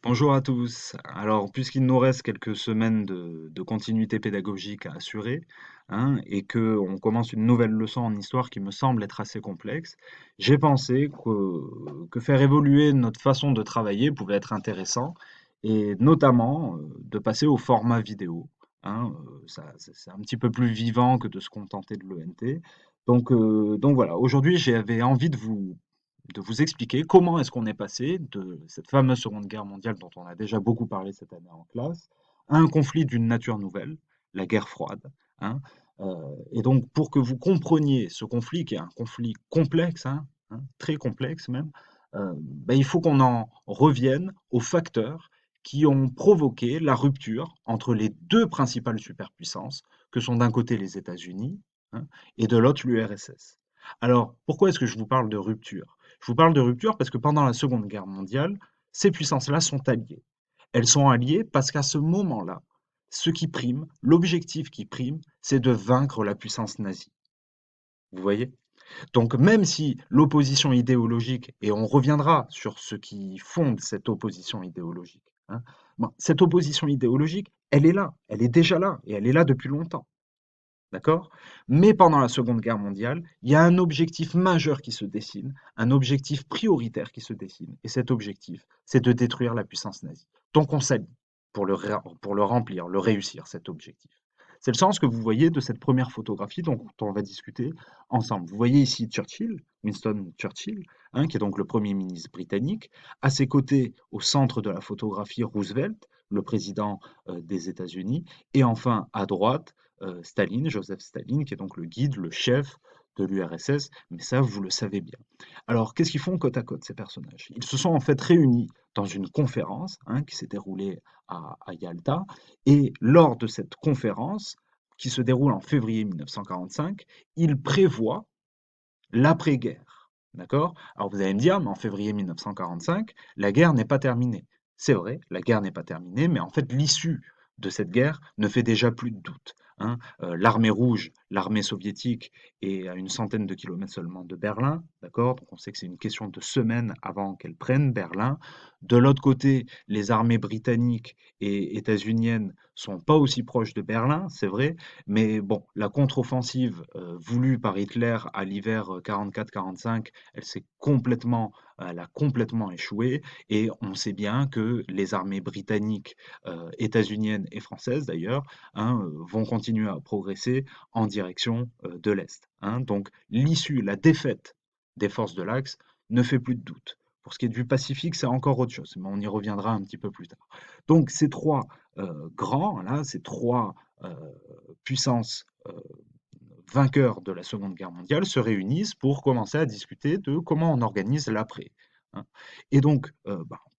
Bonjour à tous. Alors, puisqu'il nous reste quelques semaines de continuité pédagogique à assurer, hein, et qu'on commence une nouvelle leçon en histoire qui me semble être assez complexe, j'ai pensé que faire évoluer notre façon de travailler pouvait être intéressant, et notamment de passer au format vidéo. Hein, c'est un petit peu plus vivant que de se contenter de l'ENT. Donc voilà, aujourd'hui j'avais envie de vous expliquer comment est-ce qu'on est passé de cette fameuse Seconde Guerre mondiale dont on a déjà beaucoup parlé cette année en classe, à un conflit d'une nature nouvelle, la guerre froide. Hein. Et donc, pour que vous compreniez ce conflit, qui est un conflit complexe, très complexe même, ben, il faut qu'on en revienne aux facteurs qui ont provoqué la rupture entre les deux principales superpuissances, que sont d'un côté les États-Unis, hein, et de l'autre l'URSS. Alors, pourquoi est-ce que je vous parle de rupture? Je vous parle de rupture parce que pendant la Seconde Guerre mondiale, ces puissances-là sont alliées. Elles sont alliées parce qu'à ce moment-là, ce qui prime, l'objectif qui prime, c'est de vaincre la puissance nazie. Vous voyez? Donc même si l'opposition idéologique, et on reviendra sur ce qui fonde cette opposition idéologique, hein, bon, cette opposition idéologique, elle est là, elle est déjà là, et elle est là depuis longtemps. D'accord? Mais pendant la Seconde Guerre mondiale, il y a un objectif majeur qui se dessine, un objectif prioritaire qui se dessine. Et cet objectif, c'est de détruire la puissance nazie. Donc on s'allie pour le remplir, le réussir, cet objectif. C'est le sens que vous voyez de cette première photographie dont on va discuter ensemble. Vous voyez ici Churchill, Winston Churchill, hein, qui est donc le Premier ministre britannique. À ses côtés, au centre de la photographie, Roosevelt, le président des États-Unis. Et enfin, à droite, Staline, Joseph Staline, qui est donc le guide, le chef de l'URSS, mais ça, vous le savez bien. Alors, qu'est-ce qu'ils font côte à côte, ces personnages? Ils se sont en fait réunis dans une conférence qui s'est déroulée à Yalta, et lors de cette conférence, qui se déroule en février 1945, ils prévoient l'après-guerre. D'accord? Alors vous allez me dire, mais en février 1945, la guerre n'est pas terminée. C'est vrai, la guerre n'est pas terminée, mais en fait, l'issue de cette guerre ne fait déjà plus de doute. Hein. L'armée rouge, l'armée soviétique, est à une centaine de kilomètres seulement de Berlin, d'accord? Donc on sait que c'est une question de semaines avant qu'elle prenne Berlin. De l'autre côté, les armées britanniques et états-uniennes sont pas aussi proches de Berlin, c'est vrai, mais bon, la contre-offensive voulue par Hitler à l'hiver 44-45, elle a complètement échoué. Et on sait bien que les armées britanniques, états-uniennes et françaises d'ailleurs, vont continuer à progresser en direction de l'Est. Hein. Donc l'issue, la défaite des forces de l'Axe ne fait plus de doute. Pour ce qui est du Pacifique, c'est encore autre chose, mais on y reviendra un petit peu plus tard. Donc ces trois grands, là, ces trois euh, puissances vainqueurs de la Seconde Guerre mondiale se réunissent pour commencer à discuter de comment on organise l'après. Hein. Et donc,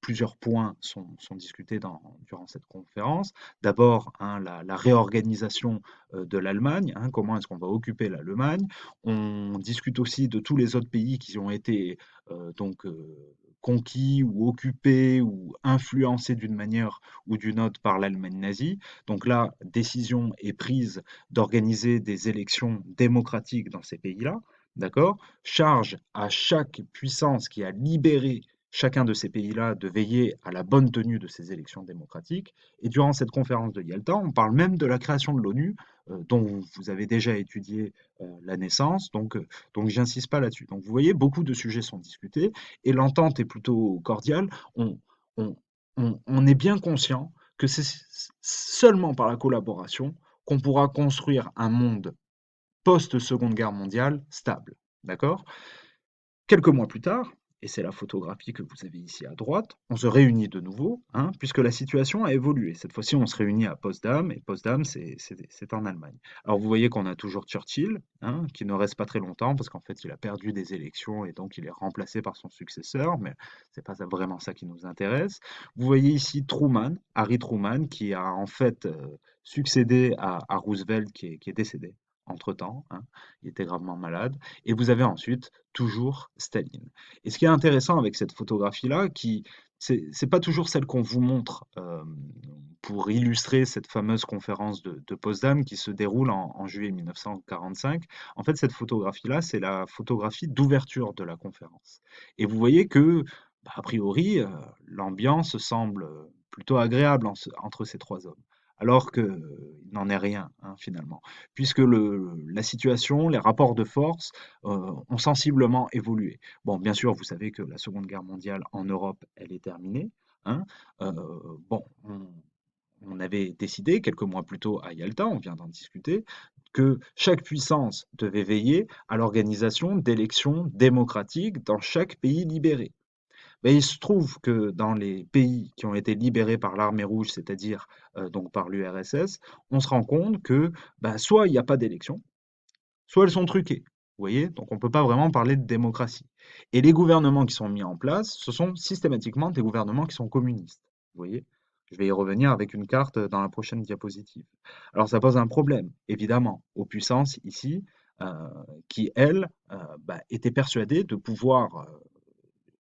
plusieurs points sont discutés durant cette conférence. D'abord, la réorganisation de l'Allemagne, comment est-ce qu'on va occuper l'Allemagne. On discute aussi de tous les autres pays qui ont été conquis ou occupés ou influencés d'une manière ou d'une autre par l'Allemagne nazie. Donc là, décision est prise d'organiser des élections démocratiques dans ces pays-là, d'accord? Charge à chaque puissance qui a libéré chacun de ces pays-là de veiller à la bonne tenue de ces élections démocratiques. Et durant cette conférence de Yalta, on parle même de la création de l'ONU, dont vous avez déjà étudié la naissance, donc j'insiste pas là-dessus. Donc vous voyez, beaucoup de sujets sont discutés, et l'entente est plutôt cordiale. On, on, on est bien conscient que c'est seulement par la collaboration qu'on pourra construire un monde post-Seconde Guerre mondiale stable. D'accord? Quelques mois plus tard, et c'est la photographie que vous avez ici à droite, on se réunit de nouveau, puisque la situation a évolué. Cette fois-ci, on se réunit à Potsdam, et Potsdam, c'est en Allemagne. Alors vous voyez qu'on a toujours Churchill, qui ne reste pas très longtemps, parce qu'en fait, il a perdu des élections, et donc il est remplacé par son successeur, mais c'est pas vraiment ça qui nous intéresse. Vous voyez ici Truman, Harry Truman, qui a en fait succédé à Roosevelt, qui est décédé entre-temps, il était gravement malade. Et vous avez ensuite toujours Staline. Et ce qui est intéressant avec cette photographie-là, c'est pas toujours celle qu'on vous montre pour illustrer cette fameuse conférence de Potsdam qui se déroule en juillet 1945. En fait, cette photographie-là, c'est la photographie d'ouverture de la conférence. Et vous voyez que Bah, a priori, l'ambiance semble, plutôt agréable entre ces 3 hommes. Alors qu'il n'en est rien, hein, finalement. Puisque la situation, les rapports de force, ont sensiblement évolué. Bon, bien sûr, vous savez que la Seconde Guerre mondiale en Europe, elle est terminée, hein. Heu, bon, on avait décidé quelques mois plus tôt à Yalta, on vient d'en discuter, que chaque puissance devait veiller à l'organisation d'élections démocratiques dans chaque pays libéré. Mais il se trouve que dans les pays qui ont été libérés par l'armée rouge, c'est-à-dire donc par l'URSS, on se rend compte que bah, soit il n'y a pas d'élection, soit elles sont truquées. Vous voyez? Donc on ne peut pas vraiment parler de démocratie. Et les gouvernements qui sont mis en place, ce sont systématiquement des gouvernements qui sont communistes. Vous voyez? Je vais y revenir avec une carte dans la prochaine diapositive. Alors ça pose un problème, évidemment, aux puissances ici, euh, qui, elles, bah, étaient persuadées de pouvoir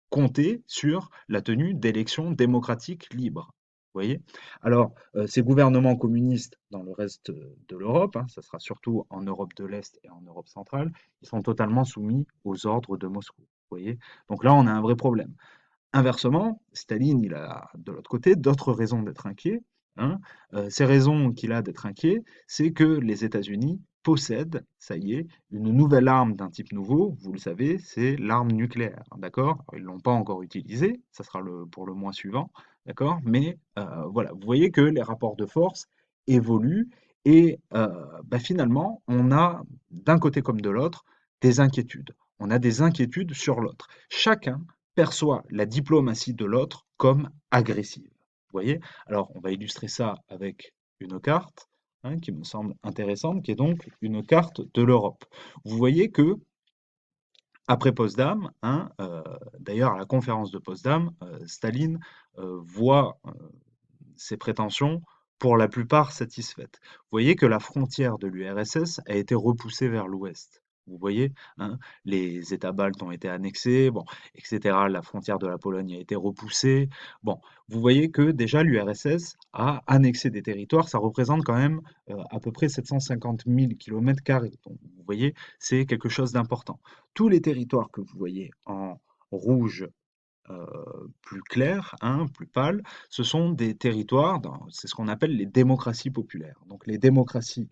compter sur la tenue d'élections démocratiques libres. Vous voyez? Alors, ces gouvernements communistes dans le reste de l'Europe, hein, ça sera surtout en Europe de l'Est et en Europe centrale, ils sont totalement soumis aux ordres de Moscou. Vous voyez? Donc là, on a un vrai problème. Inversement, Staline, il a de l'autre côté d'autres raisons d'être inquiet, hein. Ces raisons qu'il a d'être inquiet, c'est que les États-Unis possèdent, ça y est, une nouvelle arme d'un type nouveau, vous le savez, c'est l'arme nucléaire, d'accord? Alors, ils ne l'ont pas encore utilisée, ça sera pour le mois suivant, d'accord? Mais voilà, vous voyez que les rapports de force évoluent et bah, finalement, on a d'un côté comme de l'autre des inquiétudes. On a des inquiétudes sur l'autre. Chacun perçoit la diplomatie de l'autre comme agressive. Vous voyez? Alors, on va illustrer ça avec une carte, hein, qui me semble intéressante, qui est donc une carte de l'Europe. Vous voyez que après Potsdam, hein, d'ailleurs à la conférence de Potsdam, Staline voit ses prétentions pour la plupart satisfaites. Vous voyez que la frontière de l'URSS a été repoussée vers l'ouest. Vous voyez, hein, les États baltes ont été annexés, bon, etc. La frontière de la Pologne a été repoussée. Bon, vous voyez que déjà l'URSS a annexé des territoires, ça représente quand même à peu près 750 000 km². Donc, vous voyez, c'est quelque chose d'important. Tous les territoires que vous voyez en rouge plus clair, hein, plus pâle, ce sont des territoires, c'est ce qu'on appelle les démocraties populaires. Donc les démocraties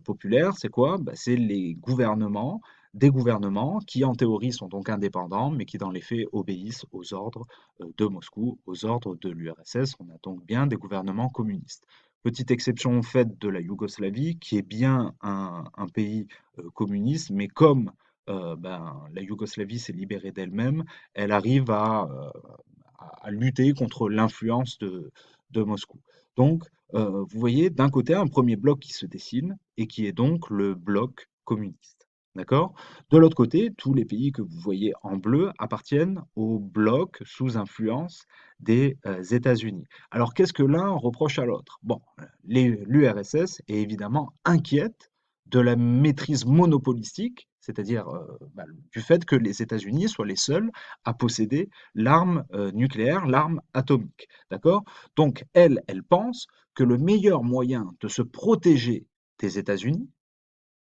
populaires, c'est quoi? Bah, c'est les gouvernements, des gouvernements qui en théorie sont donc indépendants, mais qui dans les faits obéissent aux ordres de Moscou, aux ordres de l'URSS. On a donc bien des gouvernements communistes. Petite exception faite de la Yougoslavie, qui est bien un pays communiste, mais comme ben, la Yougoslavie s'est libérée d'elle-même, elle arrive à lutter contre l'influence de Moscou. Donc, vous voyez d'un côté un premier bloc qui se dessine et qui est donc le bloc communiste. D'accord? De l'autre côté, tous les pays que vous voyez en bleu appartiennent au bloc sous influence des États-Unis. Alors, qu'est-ce que l'un reproche à l'autre? Bon, l'URSS est évidemment inquiète de la maîtrise monopolistique, c'est-à-dire bah, du fait que les États-Unis soient les seuls à posséder l'arme nucléaire, l'arme atomique. D'accord? Donc, elle pense que le meilleur moyen de se protéger des États-Unis,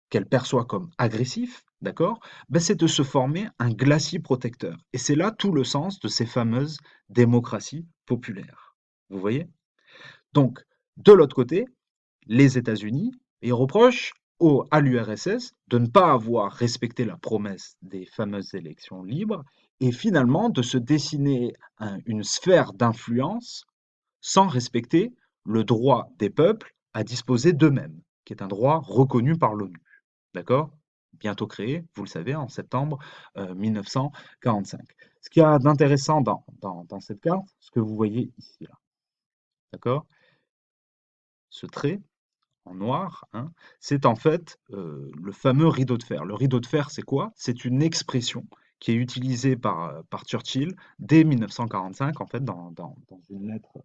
qu'elle perçoit comme agressif, d'accord, ben, c'est de se former un glacis protecteur. Et c'est là tout le sens de ces fameuses démocraties populaires. Vous voyez? Donc, de l'autre côté, les États-Unis, ils reprochent à l'URSS de ne pas avoir respecté la promesse des fameuses élections libres et finalement de se dessiner une sphère d'influence sans respecter le droit des peuples à disposer d'eux-mêmes, qui est un droit reconnu par l'ONU. D'accord? Bientôt créé, vous le savez, en septembre 1945. Ce qu'il y a d'intéressant dans cette carte, ce que vous voyez ici, là, d'accord? Ce trait, en noir, hein, c'est en fait le fameux rideau de fer. Le rideau de fer, c'est quoi? C'est une expression qui est utilisée par Churchill dès 1945, en fait, dans une lettre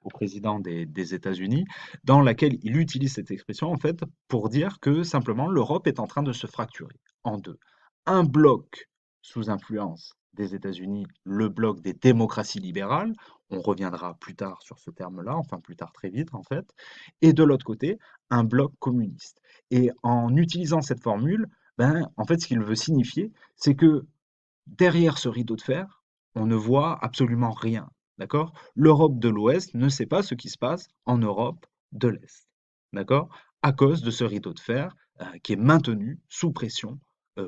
au président des États-Unis, dans laquelle il utilise cette expression, en fait, pour dire que simplement l'Europe est en train de se fracturer en deux. Un bloc sous influence des États-Unis, le bloc des démocraties libérales, on reviendra plus tard sur ce terme-là, enfin plus tard très vite en fait, et de l'autre côté, un bloc communiste. Et en utilisant cette formule, ben, en fait, ce qu'il veut signifier, c'est que derrière ce rideau de fer, on ne voit absolument rien, d'accord? L'Europe de l'Ouest ne sait pas ce qui se passe en Europe de l'Est, d'accord? À cause de ce rideau de fer, qui est maintenu sous pression,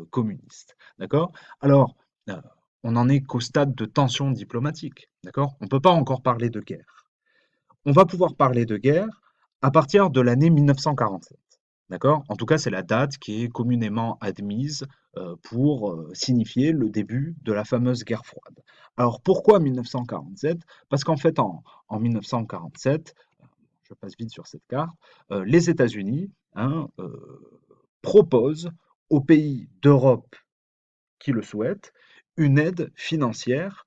communiste, d'accord? Alors, heu, on n'en est qu'au stade de tension diplomatique, d'accord? On ne peut pas encore parler de guerre. On va pouvoir parler de guerre à partir de l'année 1947. D'accord? En tout cas, c'est la date qui est communément admise pour signifier le début de la fameuse guerre froide. Alors pourquoi 1947? Parce qu'en fait, en 1947, je passe vite sur cette carte, les États-Unis hein, proposent aux pays d'Europe qui le souhaitent, une aide financière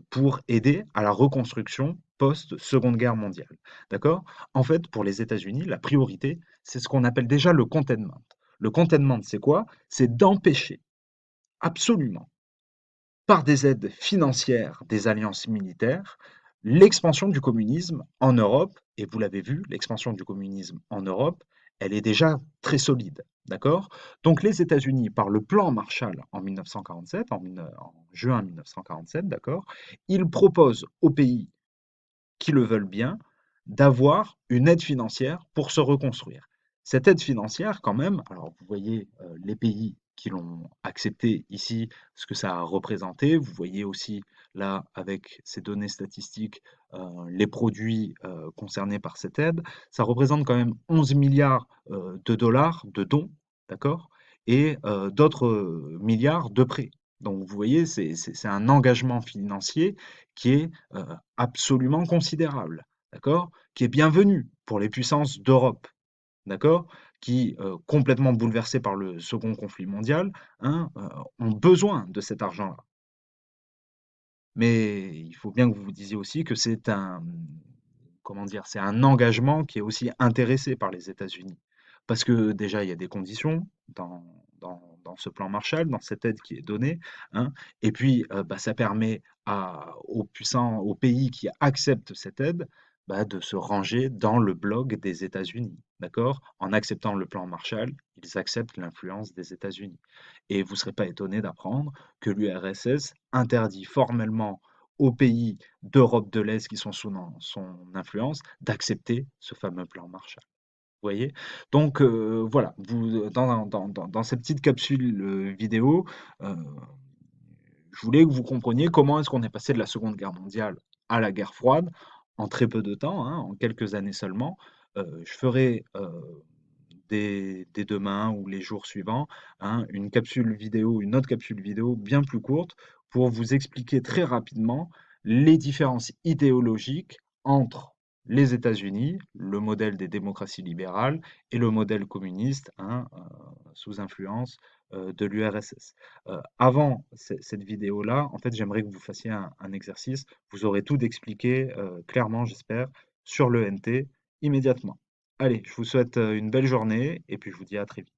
pour aider à la reconstruction post-Seconde Guerre mondiale. D'accord? En fait, pour les États-Unis, la priorité, c'est ce qu'on appelle déjà le containment. Le containment, c'est quoi? C'est d'empêcher absolument, par des aides financières des alliances militaires, l'expansion du communisme en Europe, et vous l'avez vu, l'expansion du communisme en Europe, elle est déjà très solide, d'accord? Donc les États-Unis, par le plan Marshall en 1947, en juin 1947, d'accord, ils proposent aux pays qui le veulent bien, d'avoir une aide financière pour se reconstruire. Cette aide financière, quand même, alors vous voyez les pays qui l'ont accepté ici, ce que ça a représenté. Vous voyez aussi là, avec ces données statistiques, les produits concernés par cette aide. Ça représente quand même 11 milliards de dollars de dons, d'accord? Et d'autres milliards de prêts. Donc vous voyez, c'est un engagement financier qui est absolument considérable, d'accord? Qui est bienvenu pour les puissances d'Europe, d'accord? Qui, complètement bouleversées par le second conflit mondial, hein, ont besoin de cet argent-là. Mais il faut bien que vous vous disiez aussi que c'est un, comment dire? C'est un engagement qui est aussi intéressé par les États-Unis. Parce que déjà, il y a des conditions dans ce plan Marshall, dans cette aide qui est donnée, hein. Et puis, bah, ça permet aux pays qui acceptent cette aide, bah, de se ranger dans le bloc des États-Unis, d'accord? En acceptant le plan Marshall, ils acceptent l'influence des États-Unis. Et vous ne serez pas étonné d'apprendre que l'URSS interdit formellement aux pays d'Europe de l'Est qui sont sous son influence d'accepter ce fameux plan Marshall. Vous voyez? Donc voilà, dans ces petites capsules vidéo, euh, je voulais que vous compreniez comment est-ce qu'on est passé de la Seconde Guerre mondiale à la guerre froide en très peu de temps, hein, en quelques années seulement. Je ferai dès demain ou les jours suivants, hein, une autre capsule vidéo bien plus courte pour vous expliquer très rapidement les différences idéologiques entre les États-Unis, le modèle des démocraties libérales, et le modèle communiste, hein, sous influence de l'URSS. Avant cette vidéo-là, en fait, j'aimerais que vous fassiez un exercice. Vous aurez tout expliqué clairement, j'espère, sur le NT immédiatement. Allez, je vous souhaite une belle journée et puis je vous dis à très vite.